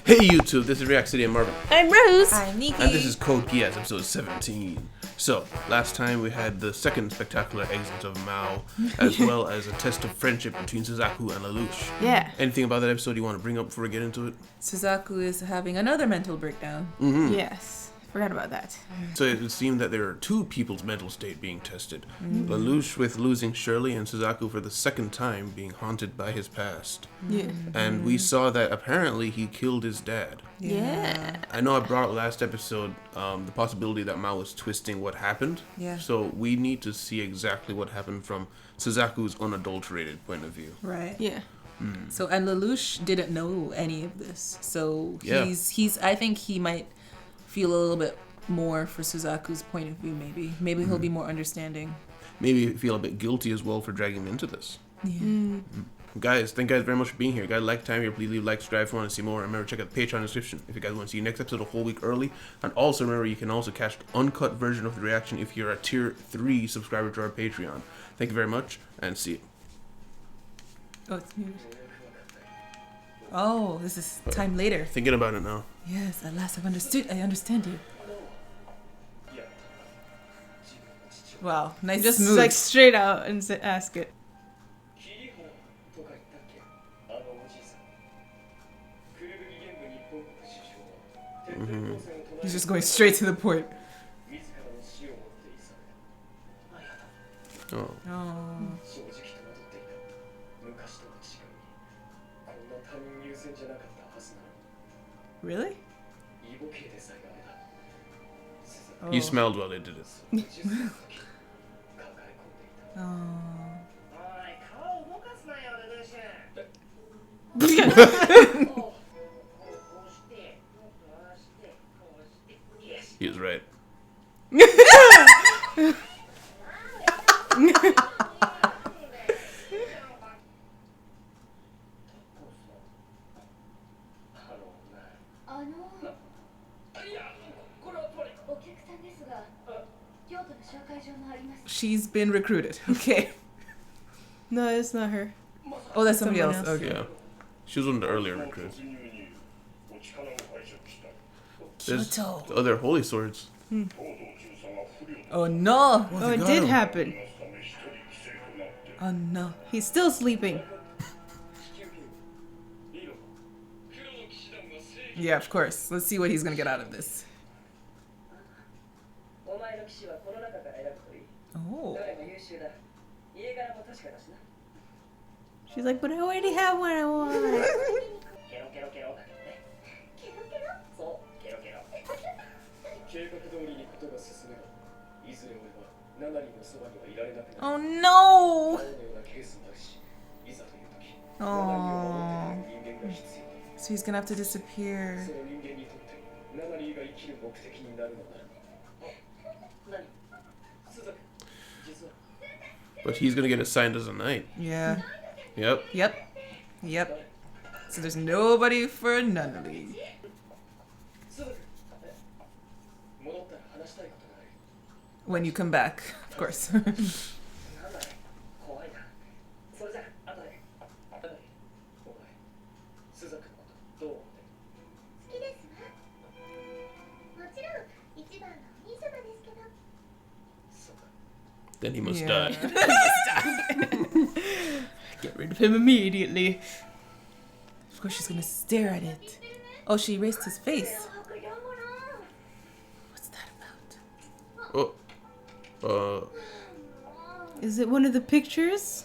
Hey YouTube, this is React City and Marvin. I'm Rose. I'm Nikki. And this is Code Geass, episode 17. So, last time we had the second spectacular exit of Mao, as well as a test of friendship between Suzaku and Lelouch. Yeah. Anything about that episode you want to bring up before we get into it? Suzaku is having another mental breakdown. Mm-hmm. Yes. Forgot about that. So it seemed that there are two people's mental state being tested. Lelouch with losing Shirley, and Suzaku for the second time being haunted by his past. Yeah. And we saw that apparently he killed his dad. Yeah. I know I brought up last episode the possibility that Mao was twisting what happened. Yeah. So we need to see exactly what happened from Suzaku's unadulterated point of view. Right. Yeah. So, and Lelouch didn't know any of this. So Yeah. he's I think he might feel a little bit more for Suzaku's point of view, maybe. Maybe he'll be more understanding. Maybe feel a bit guilty as well for dragging him into this. Yeah. Guys, thank you guys very much for being here. Guys, like time here, please leave a like, subscribe if you want to see more. Remember, check out the Patreon description if you guys want to see next episode a whole week early. And also remember, you can also catch the uncut version of the reaction if you're a tier 3 subscriber to our Patreon. Thank you very much, and see you. Oh, it's muted. Oh, this is time later. Thinking about it now. Yes, at last I've understood. I understand you. Wow, nice Just smooth. like straight out and ask it. He's just going straight to the point. Oh. Oh. Really? Oh. You smelled while they did it. Oh. He was right. She's been recruited. Okay. No, it's not her. Oh, that's somebody Someone else. else. Okay. Yeah. She was one of the earlier recruits. There's Shoto. the other holy swords. Oh no! Oh, it did happen. Oh no! He's still sleeping. Yeah, of course. Let's see what he's gonna get out of this. Oh. She's like, but I already have what I want. Oh no! Oh. So he's gonna have to disappear. But he's gonna get assigned as a knight. Yeah. Yep. Yep. So there's nobody for Nunnally. When you come back, of course. Then he must Yeah. die. Get rid of him immediately. Of course she's gonna stare at it. Oh, she erased his face. What's that about? Oh. Is it one of the pictures?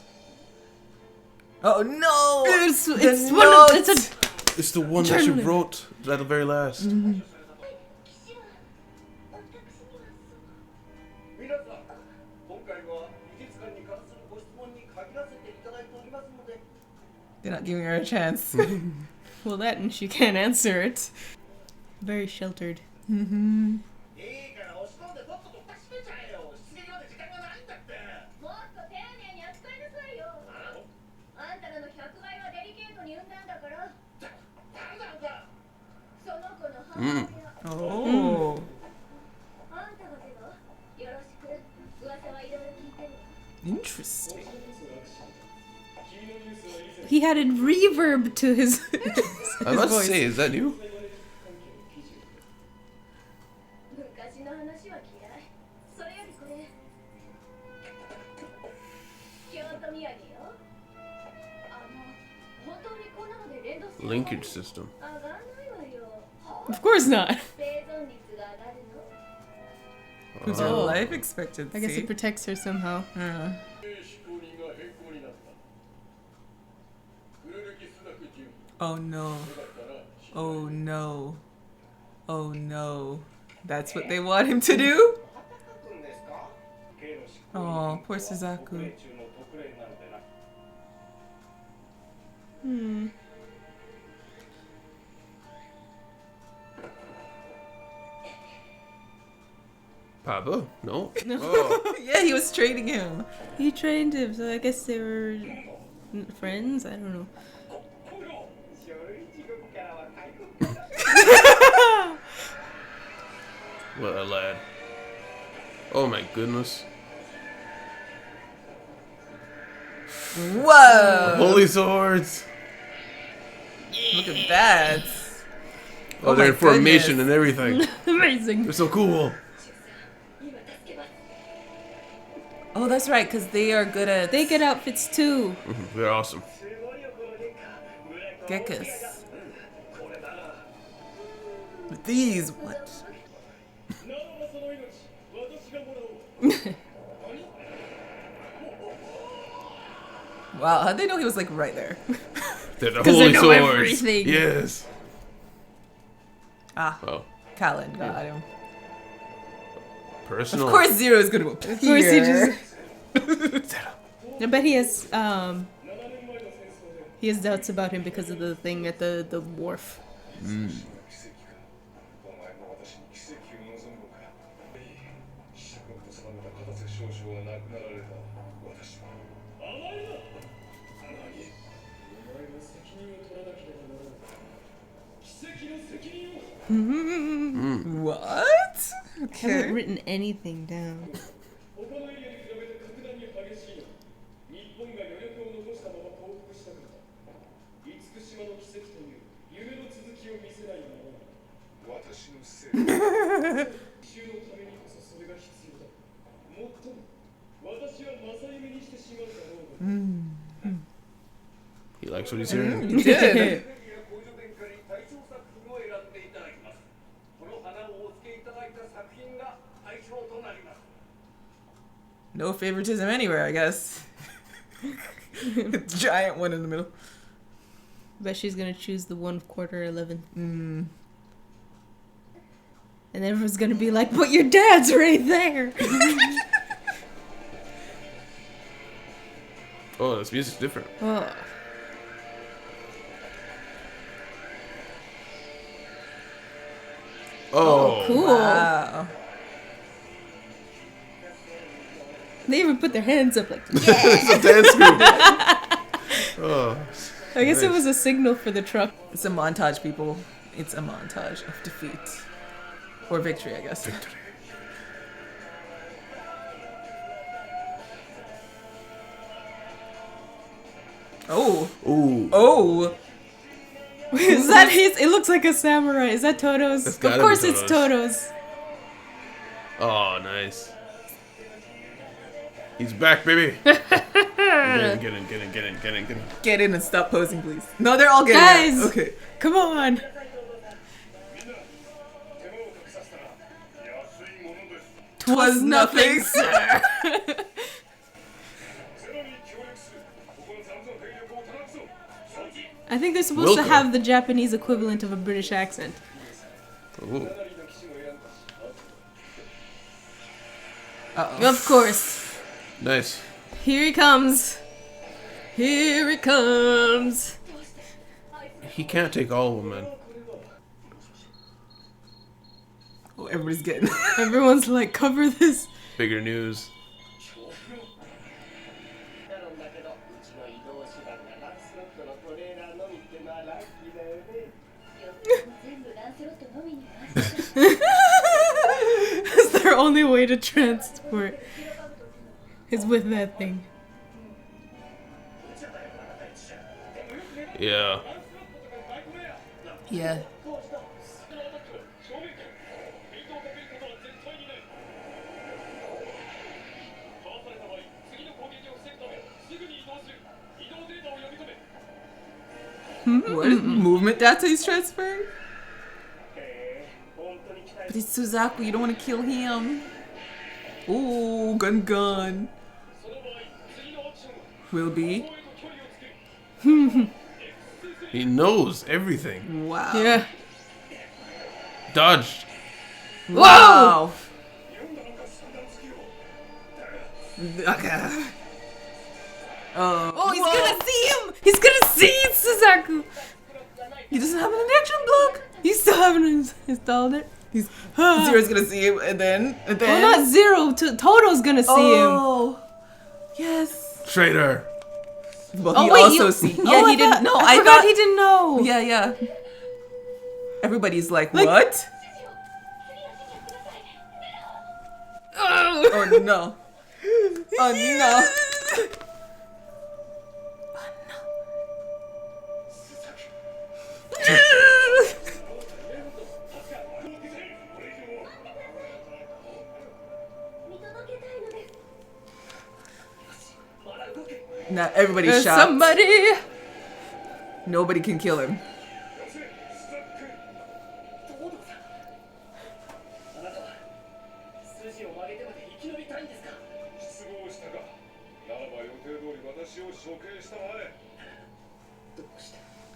Oh no! It's The one of, it's notes! It's the one that she Journaling. wrote at the very last. They're not giving her a chance. well, that and she can't answer it. Very sheltered. Mm-hmm. Oh. Interesting. He had a reverb to his, I must voice. say, is that new? Linkage system. Of course not. Who's your Oh. life expectancy? I guess it protects her somehow. Oh no. Oh no. Oh no. That's what they want him to do? Oh, poor Suzaku. Hmm. Papa? No. No. Oh. Yeah, he was trading him. He trained him, so I guess they were friends. I don't know. What a lad. Oh my goodness. Whoa! Holy swords! Look at that. Oh, Oh they're my in formation goodness. and everything. Amazing. They're so cool. Oh, that's right, because they are good at They get outfits too. They're awesome. Geass. With these, what? Wow, how'd they know he was like right there? They're the 'Cause they holy know swords. everything. Yes. Ah, Oh, Callan got him. personal. Of course, Zero is gonna appear. Of course, he just. I bet he has doubts about him because of the thing at the wharf. What? Haven't Okay. written anything down. He likes what he's hearing. You did. No favoritism anywhere, I guess. Giant one in the middle. Bet she's gonna choose the 1/4 11. Mm. And everyone's gonna be like, but your dad's right there! Oh, this music's different. Oh. Oh, Cool. Wow. They even put their hands up like, it's a dance group. Oh, I guess it nice. was a signal for the truck. It's a montage, people. It's a montage of defeat. Or victory, I guess. Victory. Oh. Ooh. Oh. Is that his? It looks like a samurai. Is that Toto's? It's Of gotta be course it's Toto's. Toto's. Oh, nice. He's back, baby. Get in. Get in and stop posing, please. No, they're all getting Guys! out. Okay. Come on! Twas nothing, sir. I think they're supposed to Wilco. have the Japanese equivalent of a British accent. Ooh. Uh-oh. Of course. Nice. Here he comes. Here he comes. He can't take all of them, man. Oh, everybody's getting. Everyone's like, cover this. Bigger news. It's their only way to transport. Is with that thing. Yeah. Yeah. What movement data he's transferring? But it's Suzaku, you don't want to kill him. Ooh, gun. Will be. He knows everything. Wow. Yeah. Dodged. Wow. Okay. Oh, he's gonna see him! He's gonna see Suzaku! He doesn't have an injection block. He still haven't installed it. Zero's gonna see him, and then. Well, not Zero. Toto's gonna see him. Oh. Yes. Traitor. Well, Oh, he wait, also you- see. Oh, Yeah, I he didn't. thought- No, I I forgot thought he didn't know. Yeah. Everybody's like, Like- what? Oh. Oh no. Oh no. Now everybody's There's shocked. somebody. Nobody can kill him.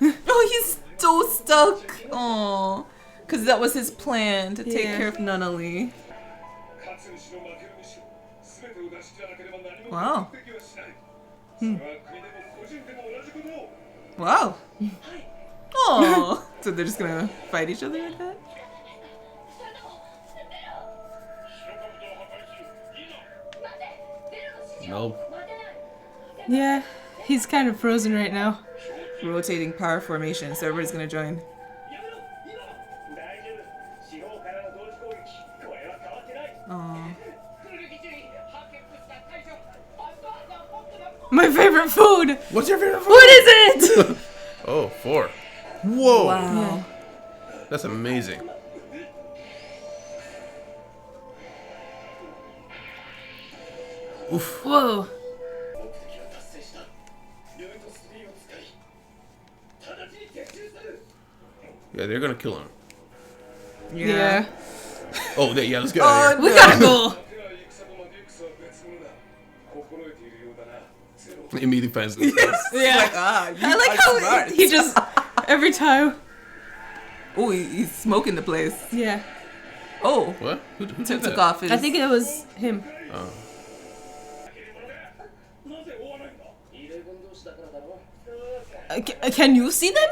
Oh, he's so stuck. Oh, because that was his plan to take Yeah. care of Nunnally. Wow. Wow. Oh. So they're just gonna fight each other like that? Nope. Yeah, he's kind of frozen right now. Rotating power formation, so everybody's gonna join. Oh. My favorite food. What's your favorite food? What is it? Oh, 4. Whoa. Wow. That's amazing. Oof. Whoa. Yeah, they're gonna kill him. Yeah. Oh, yeah, let's get out of We here. gotta go. Immediately finds the Yeah. Like, I like how he just every time. Oh, he's smoking the place. Yeah. Oh, What? Who did took that? off his. I think it was him. Oh. Can you see them?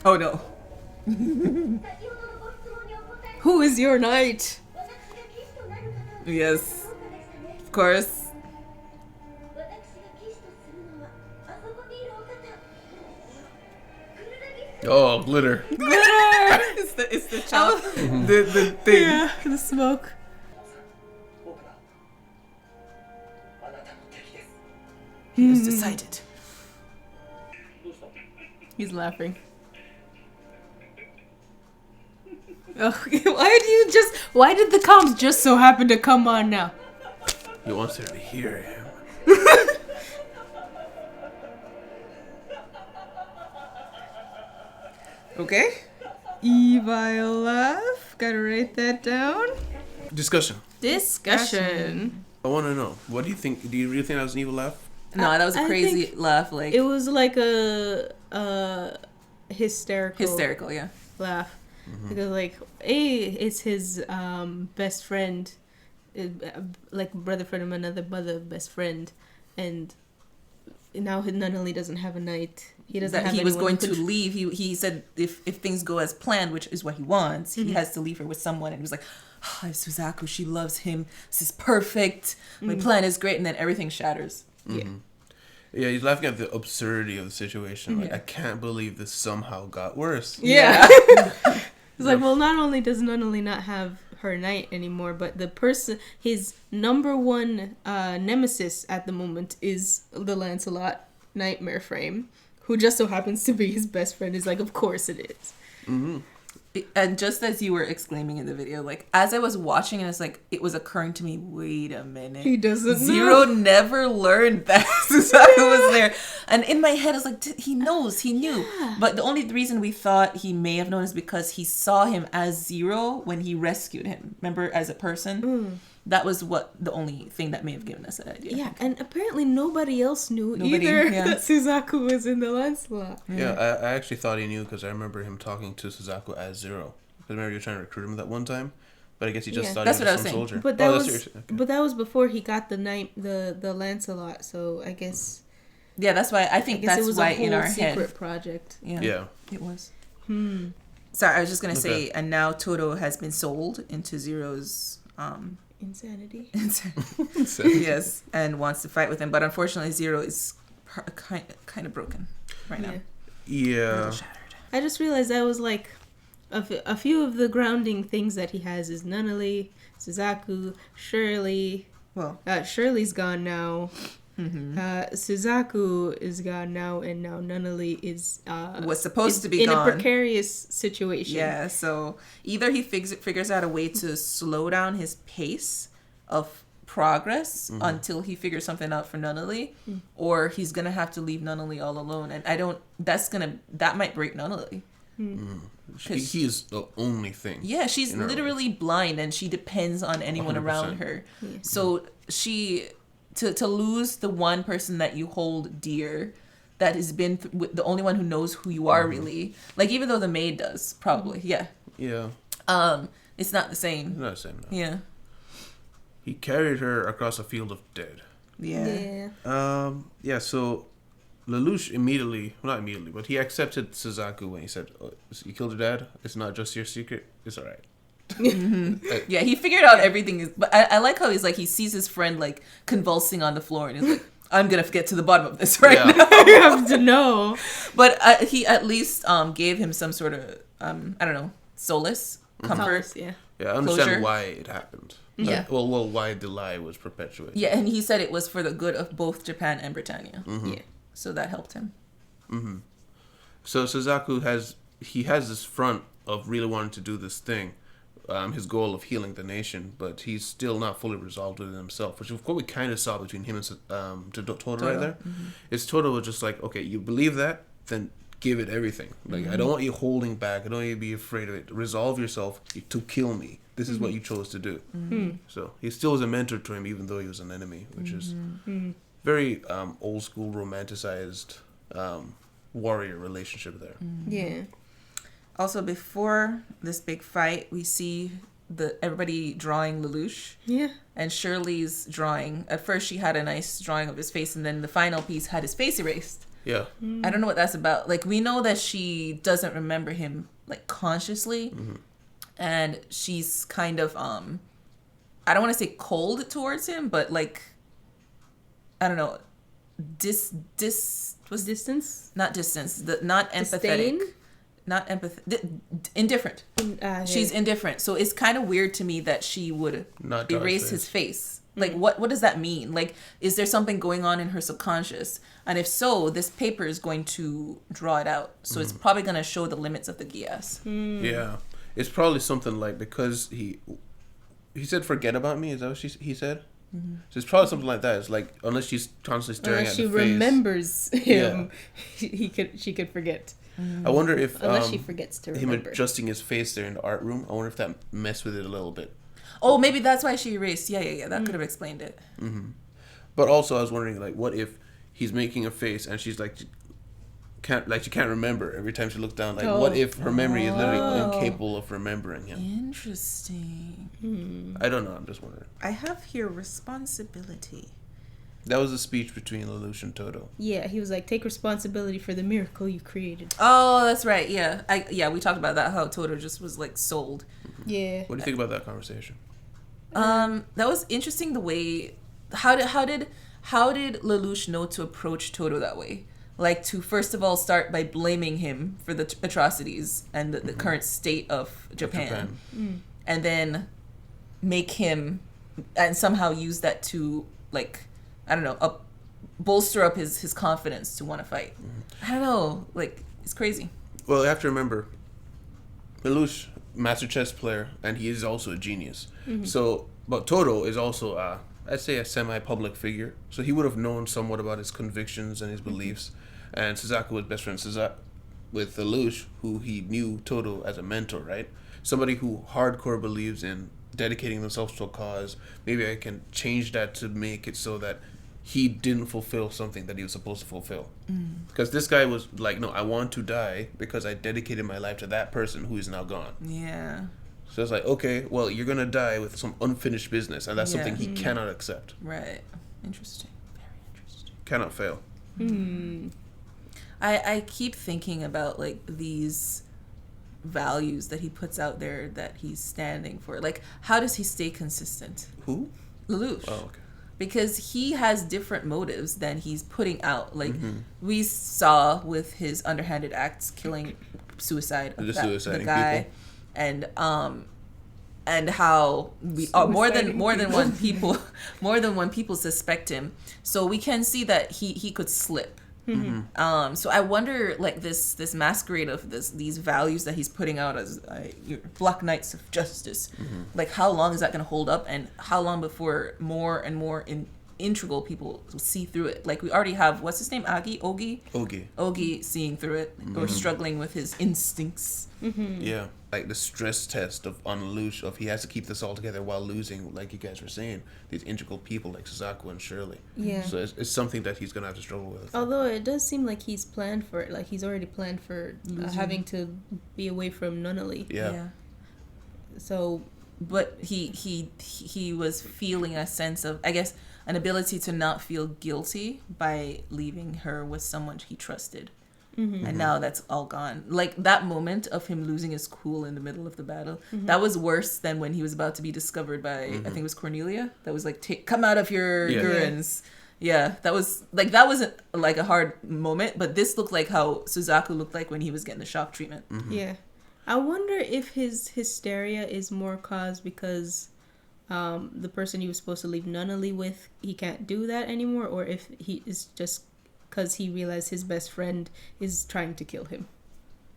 Oh no. Who is your knight? Yes. Of course. Oh, glitter. Glitter. It's the chop. the thing. Yeah, the smoke. He has decided. He's laughing. Oh, why did the comms just so happen to come on now? He wants her to hear him. Okay. Evil laugh. Gotta write that down. Discussion. Discussion. I want to know. What do you think? Do you really think that was an evil laugh? No, that was a I crazy think laugh. Like It was like a hysterical yeah. laugh. Because like it's his best friend, like brother from another mother best friend, and now he not only doesn't have a knight, he doesn't That have he was anyone going who to leave. He said if things go as planned, which is what he wants, he has to leave her with someone. And he was like, oh, I have Suzaku, she loves him. This is perfect. My plan is great. And then everything shatters. Yeah. Yeah, he's laughing at the absurdity of the situation. Like, I can't believe this somehow got worse. Yeah. It's like, well, not only does Nunnally not have her knight anymore, but the person, his number one nemesis at the moment is the Lancelot Nightmare Frame, who just so happens to be his best friend. Is like, of course it is. And just as you were exclaiming in the video, like as I was watching it, it's like it was occurring to me. Wait a minute, He doesn't Zero know. never learned that Suzaku was there, and in my head, I was like, he knows, he knew. Yeah. But the only reason we thought he may have known is because he saw him as Zero when he rescued him. Remember, as a person. That was the only thing that may have given us that idea. Yeah, and apparently nobody else knew Nobody, either yeah. that Suzaku was in the Lancelot. Yeah, I actually thought he knew because I remember him talking to Suzaku as Zero. Because remember you were trying to recruit him that one time, but I guess he just Yeah. thought That's he what I was was some saying. soldier. But that that's was what you're- okay. but that was before he got the Lancelot. So I guess Yeah, that's why I think it that's was why a whole in our secret head. project. Yeah. It was. Hmm. Sorry, I was just gonna say, Okay. and now Toto has been sold into Zero's Insanity. yes, and wants to fight with him, but unfortunately Zero is kind of broken right now. Yeah. A Yeah. little shattered. I just realized that was like a few of the grounding things that he has is Nunnally, Suzaku, Shirley. Well, Shirley's gone now. Suzaku is gone now, and now Nunnally is was supposed to be in gone. a precarious situation. Yeah, so either he figures out a way to slow down his pace of progress until he figures something out for Nunnally, or he's gonna have to leave Nunnally all alone. And that might break Nunnally. He is the only thing. Yeah, she's in her literally blind and she depends on anyone 100%. around her. Yeah. So she to lose the one person that you hold dear, that has been the only one who knows who you are really. Like even though the maid does probably, yeah. Yeah. It's not the same. Not the same. No. Yeah. He carried her across a field of dead. Yeah. Yeah, so Lelouch immediately, well, not immediately, but he accepted Suzaku when he said, oh, you killed your dad? It's not just your secret? It's alright. Yeah, he figured out everything. But I like how he's like, he sees his friend like convulsing on the floor and he's like, I'm gonna get to the bottom of this right now. You have to know. But he at least gave him some sort of, I don't know, solace, comfort. Yeah. Yeah, I understand Closure. why it happened. Yeah. Well, why the lie was perpetuated. Yeah, and he said it was for the good of both Japan and Britannia. Yeah. So that helped him. So Suzaku has this front of really wanting to do this thing, his goal of healing the nation, but he's still not fully resolved within himself, which of course we kind of saw between him and Toto right there. Is Toto was just like, okay, you believe that, then give it everything. Like, I don't want you holding back. I don't want you to be afraid of it. Resolve yourself to kill me. This is what you chose to do. So he still was a mentor to him, even though he was an enemy, which is very old school, romanticized warrior relationship there. Yeah. Also, before this big fight, we see everybody drawing Lelouch. Yeah. And Shirley's drawing. At first, she had a nice drawing of his face, and then the final piece had his face erased. Yeah. I don't know what that's about. Like, we know that she doesn't remember him, like, consciously. And she's kind of, I don't want to say cold towards him, but, like, I don't know, what's Distance. not distance, not empathetic. Disdain? Not indifferent. She's indifferent. So it's kind of weird to me that she would Not draw erase his his face. Like, what does that mean? Like, is there something going on in her subconscious? And if so, this paper is going to draw it out. So it's probably going to show the limits of the Geass. Yeah. It's probably something like, because he said forget about me, is that what he said? So it's probably something like that. It's like, unless she's constantly staring Unless at she the face. remembers him, she could forget. I wonder if Unless she forgets to him remember. adjusting his face there in the art room, I wonder if that messed with it a little bit. Oh, maybe that's why she erased. Yeah. That could have explained it. But also I was wondering, like, what if he's making a face and she's like, she can't remember every time she looks down. Like, what if her memory is literally incapable of remembering him? Interesting. I don't know. I'm just wondering. I have here responsibility. That was a speech between Lelouch and Toto. Yeah, he was like, take responsibility for the miracle you created. Oh, that's right. Yeah. We talked about that, how Toto just was like sold. Yeah. What do you think about that conversation? That was interesting. The way how did Lelouch know to approach Toto that way? Like, to first of all start by blaming him for the atrocities and the current state of Japan, and then make him and somehow use that to, like, I don't know, bolster up his confidence to want to fight. I don't know, like, it's crazy. Well, you have to remember, Lelouch, master chess player, and he is also a genius. So, but Todo is also, I'd say, a semi-public figure. So he would have known somewhat about his convictions and his beliefs. And Suzaku was best friend with Lelouch, who he knew Todo as a mentor, right? Somebody who hardcore believes in dedicating themselves to a cause. Maybe I can change that to make it so that he didn't fulfill something that he was supposed to fulfill. Because this guy was like, no, I want to die because I dedicated my life to that person who is now gone. Yeah. So it's like, okay, well, you're going to die with some unfinished business, and that's something he cannot accept. Right. Interesting. Very interesting. Cannot fail. I keep thinking about, like, these values that he puts out there that he's standing for. Like, how does he stay consistent? Who? Lelouch. Oh, okay. Because he has different motives than he's putting out. Like, we saw with his underhanded acts killing suicide of the guy. People. And how we more than one people suspect him. So we can see that he could slip. So I wonder, like, this masquerade of these values that he's putting out as Black Knights of Justice, like, how long is that going to hold up, and how long before more and more integral people see through it? Like, we already have, what's his name, Ogi seeing through it, or struggling with his instincts. Yeah, like the stress test on Lelouch of he has to keep this all together while losing, like you guys were saying, these integral people like Suzaku and Shirley. Yeah. So it's something that he's gonna have to struggle with. Although it does seem like he's planned for it, like he's already planned for having to be away from Nunnally. Yeah. So, but he was feeling a sense of, I guess, an ability to not feel guilty by leaving her with someone he trusted. And now that's all gone. Like, that moment of him losing his cool in the middle of the battle, that was worse than when he was about to be discovered by, I think it was Cornelia. That was like, come out of your Gurins. Yeah, that wasn't like a hard moment, but this looked like how Suzaku looked like when he was getting the shock treatment. Yeah. I wonder if his hysteria is more caused because the person he was supposed to leave Nunnally with, he can't do that anymore, or if he is just because he realized his best friend is trying to kill him.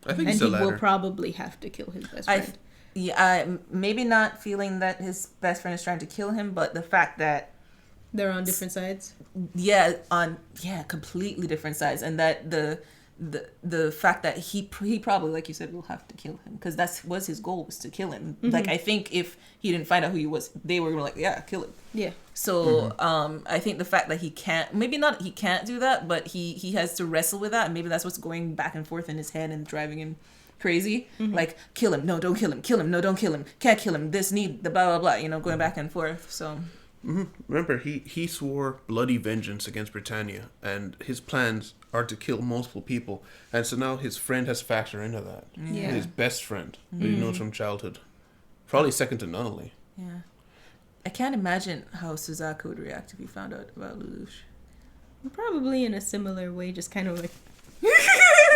I think and it's the he latter. will probably have to kill his best friend. Maybe not feeling that his best friend is trying to kill him, but the fact that they're on different sides. Completely different sides, and that the fact that he probably, like you said, will have to kill him because that was his goal, was to kill him. Like, I think if he didn't find out who he was, they were like, yeah, kill him. Yeah. So I think the fact that he can't do that, but he has to wrestle with that, and maybe that's what's going back and forth in his head and driving him crazy. Like, kill him, no, don't kill him, kill him, no, don't kill him, can't kill him, this need the blah blah blah, going back and forth. So remember, he swore bloody vengeance against Britannia, and his plans are to kill multiple people, and so now his friend has factored into that. Yeah. His best friend, who he knows from childhood, probably second to Nunnally. Yeah. I can't imagine how Suzaku would react if he found out about Lelouch. Probably in a similar way, just kind of like...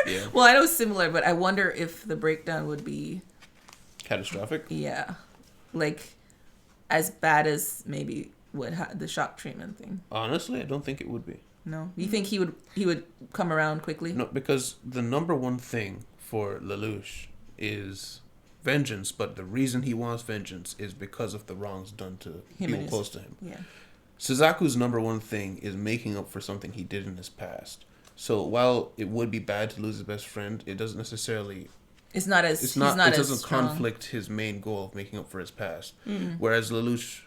Yeah. Well, I know similar, but I wonder if the breakdown would be... catastrophic? Yeah. Like, as bad as maybe the shock treatment thing. Honestly, I don't think it would be. No? You think he would come around quickly? No, because the number one thing for Lelouch is vengeance, but the reason he wants vengeance is because of the wrongs done to people close to him. Yeah. Suzaku's number one thing is making up for something he did in his past. So while it would be bad to lose his best friend, it doesn't necessarily... It doesn't conflict his main goal of making up for his past. Whereas Lelouch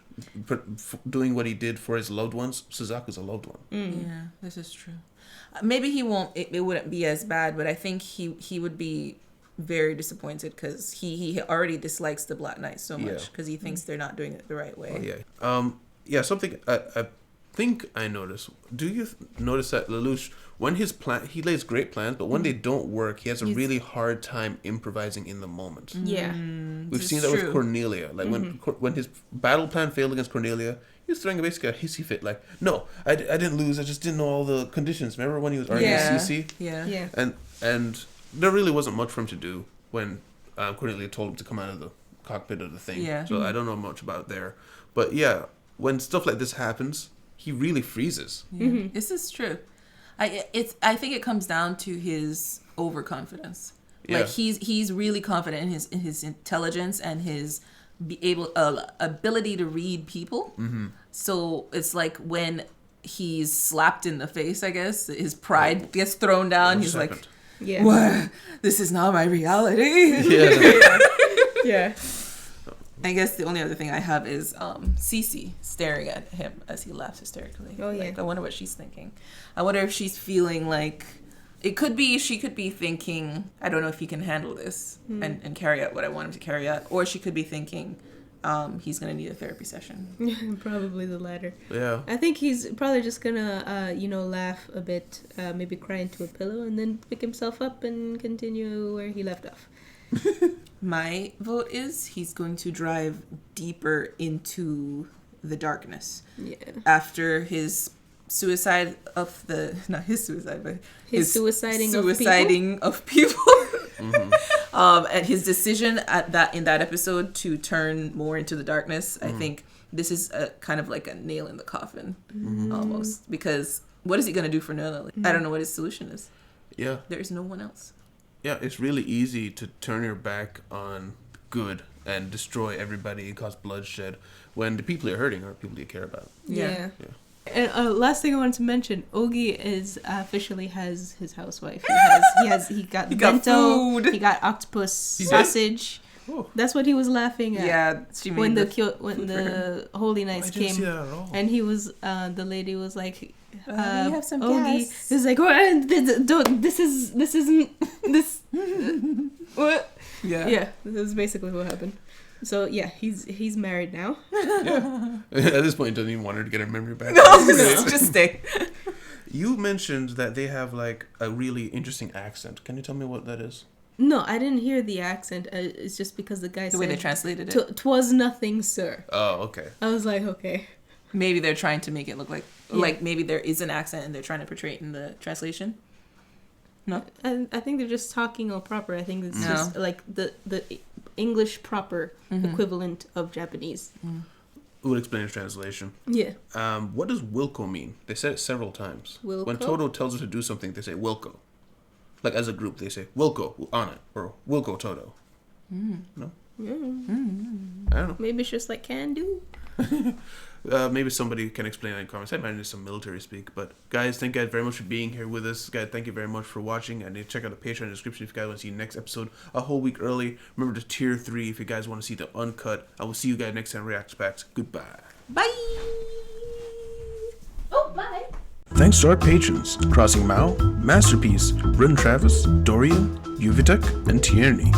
doing what he did for his loved ones, Suzaku's a loved one. Yeah, this is true. Maybe he won't. It wouldn't be as bad, but I think he would be very disappointed because he already dislikes the Black Knights so much because he thinks they're not doing it the right way. Oh, yeah. Something I think I noticed. Do you notice that Lelouch, when he lays great plans, but when they don't work, he has a really hard time improvising in the moment. Yeah. We've seen that with Cornelia. Like when his battle plan failed against Cornelia, he was throwing basically a hissy fit. Like, no, I didn't lose. I just didn't know all the conditions. Remember when he was arguing with Cece? Yeah. And there really wasn't much for him to do when Cornelia told him to come out of the cockpit of the thing. Yeah. So I don't know much about there. But yeah, when stuff like this happens, he really freezes. This is true. I think it comes down to his overconfidence. Yeah. Like he's really confident in his intelligence and his ability to read people. So it's like when he's slapped in the face, I guess his pride gets thrown down. What He's just like, happened? Yeah. "What? This is not my reality." Yeah. Yeah. I guess the only other thing I have is Cece staring at him as he laughs hysterically. Oh, yeah. Like, I wonder what she's thinking. I wonder if she's feeling like she could be thinking, I don't know if he can handle this and carry out what I want him to carry out, or she could be thinking he's gonna need a therapy session. Probably the latter. Yeah. I think he's probably just gonna, laugh a bit, maybe cry into a pillow, and then pick himself up and continue where he left off. My vote is he's going to drive deeper into the darkness. Yeah. After his suicide of the not his suicide but His suiciding of people. And his decision in that episode to turn more into the darkness, I think this is a kind of like a nail in the coffin almost, because what is he going to do for Nola? I don't know what his solution is. Yeah. There's no one else. Yeah, it's really easy to turn your back on good and destroy everybody and cause bloodshed when the people you're hurting are people you care about. Yeah. And last thing I wanted to mention, Ogi is officially has his housewife. He got bento, food. he got octopus sausage. Oh. That's what he was laughing at. Yeah, she made when the the Holy Nights I didn't see came, that at all. and he was the lady was like, you have some Ogi. gas. He was like, this isn't this. What? Yeah, this is basically what happened. So yeah, he's married now. Yeah. At this point, he doesn't even want her to get her memory back. No, just stay. You mentioned that they have like a really interesting accent. Can you tell me what that is? No, I didn't hear the accent. It's just because the guy The way they said, translated it. "'Twas nothing, sir." Oh, okay. I was like, okay. Maybe they're trying to make it look like maybe there is an accent and they're trying to portray it in the translation. No, I think they're just talking all proper. I think it's No. just like the English proper equivalent of Japanese. Who would explain the translation? Yeah. What does Wilco mean? They said it several times. Wilco? When Toto tells us to do something, they say Wilco. Like as a group, they say Wilco on it or Wilco Toto. No? Yeah. I don't know. Maybe it's just like can do. Maybe somebody can explain that in comments. I imagine it's some military speak. But guys, thank you guys very much for being here with us. Guys, thank you very much for watching. And check out the Patreon description if you guys want to see the next episode a whole week early. Remember to tier 3 if you guys want to see the uncut. I will see you guys next time. React Packs. Goodbye. bye. Oh, bye. Thanks to our patrons, Crossing Mao, Masterpiece, Run Travis, Dorian, Uvitek, and Tierney.